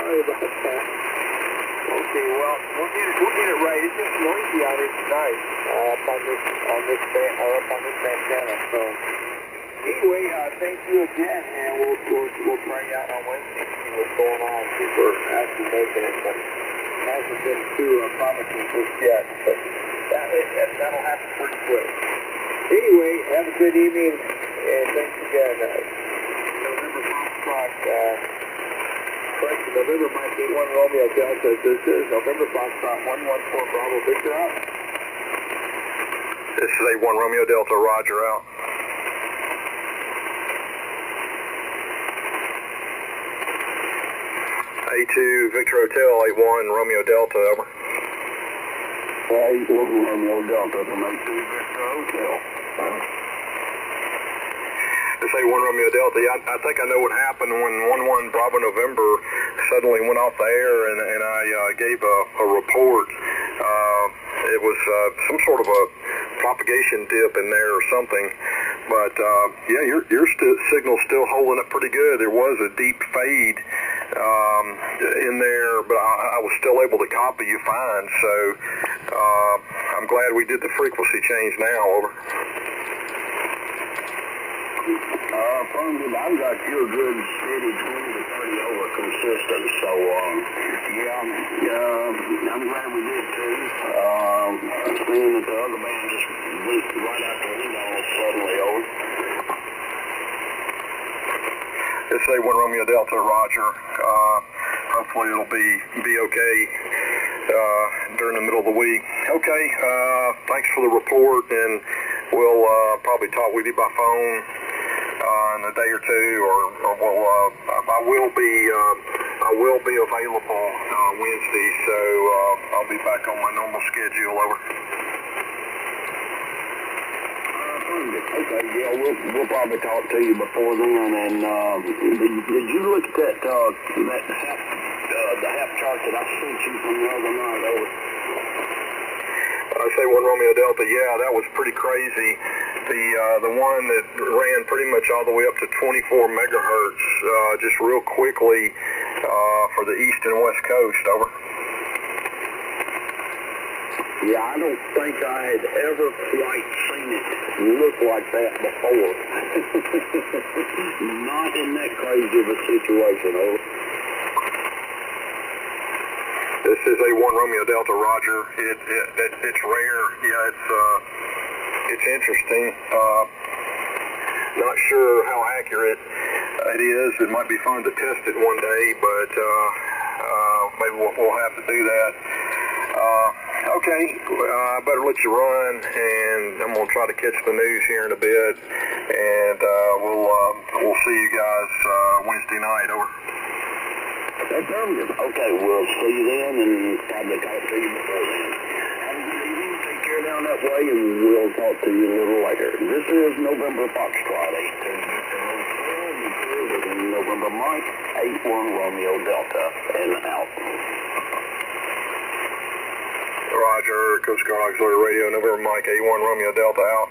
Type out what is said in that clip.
Sorry about that. Okay, well, we'll get it right. It's just noisy out here tonight. Up on this antenna. So anyway, thank you again, and we'll try you out on Wednesday, see what's going on. See if we're actually making it, but it hasn't been too promising just yet. But that'll happen pretty quick. Anyway, have a good evening, and thanks again. November Foxtrot. Correction, November Mike 81 Romeo Delta. This is November Foxtrot 114 Bravo Victor out. This is 81 Romeo Delta, Roger out. A2 Victor Hotel, 81 Romeo Delta, over. 81 Romeo Delta from A2 Victor Hotel. This 81 Romeo Delta, yeah, I think I know what happened when 11 Bravo November suddenly went off the air and I gave a report. It was some sort of a propagation dip in there or something. But yeah, your signal's still holding up pretty good. There was a deep fade in there, but I was still able to copy you fine. So I'm glad we did the frequency change now. Over. Affirmative, I've got your good steady 20 to 30 over consistent, so yeah, I'm glad we did too. Seeing that the other band just went right out the window suddenly, over. This is 81 Romeo Delta, Roger. Hopefully it'll be okay during the middle of the week. Okay, thanks for the report, and we'll probably talk with you by phone in a day or two, or I will be available Wednesday, so I'll be back on my normal schedule. Over. Okay, yeah, we'll probably talk to you before then. And did you look at that the half chart that I sent you from the other night? Over. I say 1 Romeo Delta, yeah, that was pretty crazy. The one that ran pretty much all the way up to 24 megahertz, just real quickly for the east and west coast. Over. Yeah, I don't think I had ever quite seen it look like that before. Not in that crazy of a situation. Over. This is a 1 Romeo Delta, Roger. It's rare. Yeah, it's interesting. Not sure how accurate it is. It might be fun to test it one day, but maybe we'll have to do that. Okay, I better let you run, and I'm going to try to catch the news here in a bit, and we'll see you guys Wednesday night. Over. Okay, we'll see you then, and probably talk to you before then. Have a good evening. Take care down that way, and we'll talk to you a little later. This is November Foxtrot 82 November Mike 81 Romeo Delta, and out. Roger, Coast Guard Auxiliary Radio, November Mike 81 Romeo Delta, out.